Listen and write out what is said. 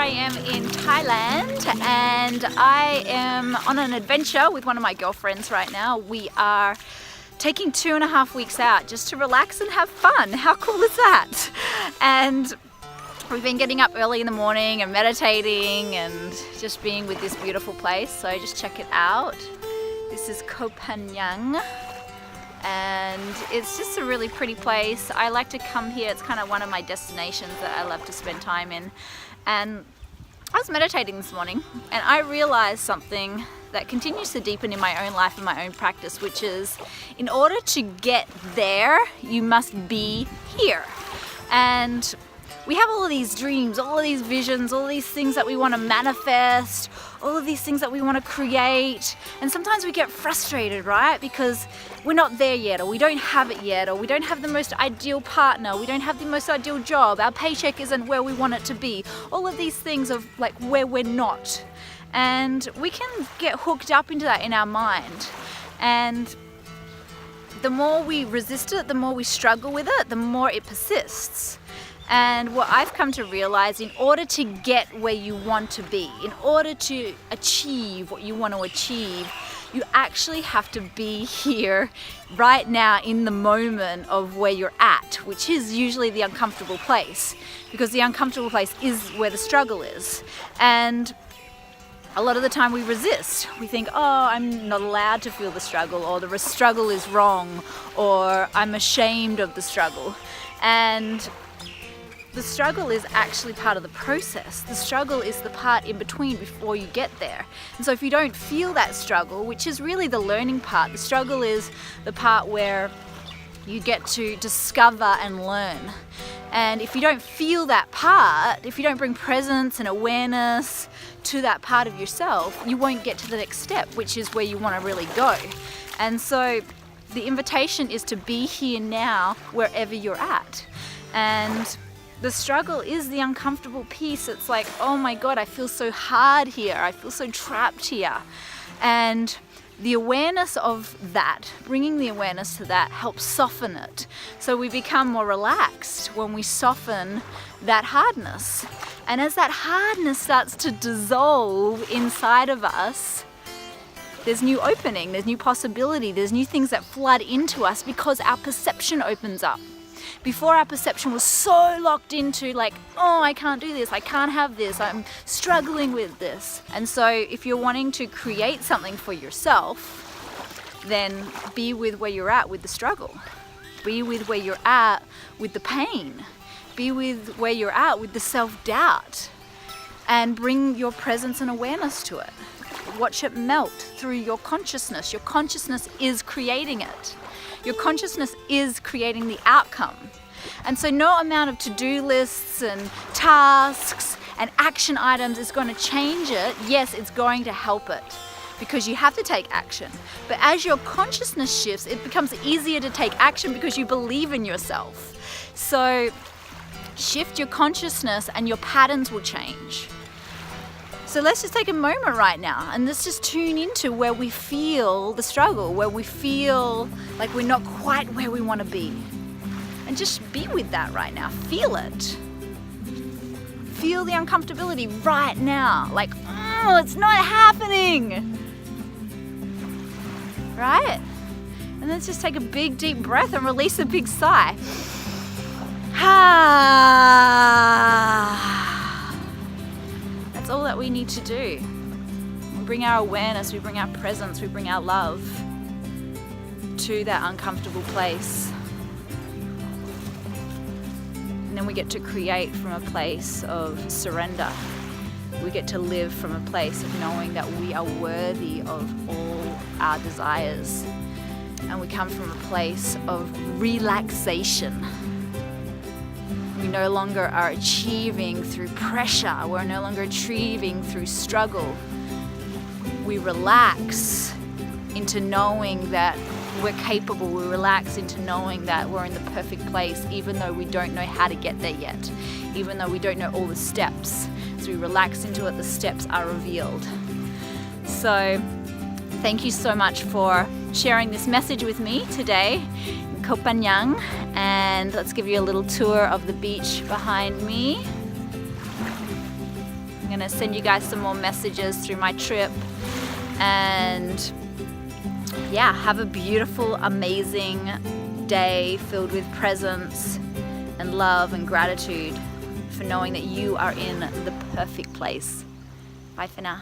I am in Thailand and I am on an adventure with one of my girlfriends right now. We are taking 2.5 weeks out just to relax and have fun. How cool is that? And we've been getting up early in the morning and meditating and just being with this beautiful place. So just check it out. This is Koh Phangan. And it's just a really pretty place. I like to come here. It's kind of one of my destinations that I love to spend time in. And I was meditating this morning and I realized something that continues to deepen in my own life and my own practice, which is in order to get there, you must be here. And we have all of these dreams, all of these visions, all of these things that we want to manifest, all of these things that we want to create. And sometimes we get frustrated, right? Because we're not there yet, or we don't have it yet, or we don't have the most ideal partner, we don't have the most ideal job, our paycheck isn't where we want it to be. All of these things of like where we're not. And we can get hooked up into that in our mind. And the more we resist it, the more we struggle with it, the more it persists. And what I've come to realize, in order to get where you want to be, in order to achieve what you want to achieve, you actually have to be here right now in the moment of where you're at, which is usually the uncomfortable place, because the uncomfortable place is where the struggle is. And a lot of the time we resist. We think, oh, I'm not allowed to feel the struggle, or the struggle is wrong, or I'm ashamed of the struggle. And the struggle is actually part of the process. The struggle is the part in between before you get there. And so if you don't feel that struggle, which is really the learning part, the struggle is the part where you get to discover and learn. And if you don't feel that part, if you don't bring presence and awareness to that part of yourself, you won't get to the next step, which is where you want to really go. And so the invitation is to be here now, wherever you're at. And the struggle is the uncomfortable piece. It's like, oh my God, I feel so hard here. I feel so trapped here. And the awareness of that, bringing the awareness to that, helps soften it. So we become more relaxed when we soften that hardness. And as that hardness starts to dissolve inside of us, there's new opening, there's new possibility, there's new things that flood into us because our perception opens up. Before, our perception was so locked into like, oh, I can't do this, I can't have this, I'm struggling with this. And so if you're wanting to create something for yourself, then be with where you're at with the struggle. Be with where you're at with the pain. Be with where you're at with the self-doubt. And bring your presence and awareness to it. Watch it melt through your consciousness. Your consciousness is creating it. Your consciousness is creating the outcome. And so no amount of to-do lists and tasks and action items is going to change it. Yes, it's going to help it because you have to take action. But as your consciousness shifts, it becomes easier to take action because you believe in yourself. So shift your consciousness and your patterns will change. So let's just take a moment right now and let's just tune into where we feel the struggle, where we feel like we're not quite where we want to be. And just be with that right now. Feel it. Feel the uncomfortability right now. Like, oh, it's not happening. Right? And let's just take a big, deep breath and release a big sigh. That's all that we need to do. We bring our awareness, we bring our presence, we bring our love to that uncomfortable place. And then we get to create from a place of surrender. We get to live from a place of knowing that we are worthy of all our desires. And we come from a place of relaxation. We no longer are achieving through pressure. We're no longer achieving through struggle. We relax into knowing that we're capable. We relax into knowing that we're in the perfect place, even though we don't know how to get there yet, even though we don't know all the steps. As we relax into it, the steps are revealed. So thank you so much for sharing this message with me today. Koh Phangan, and let's give you a little tour of the beach behind me. gonna send you guys some more messages through my trip. And yeah, have a beautiful, amazing day filled with presence and love and gratitude for knowing that you are in the perfect place. Bye for now.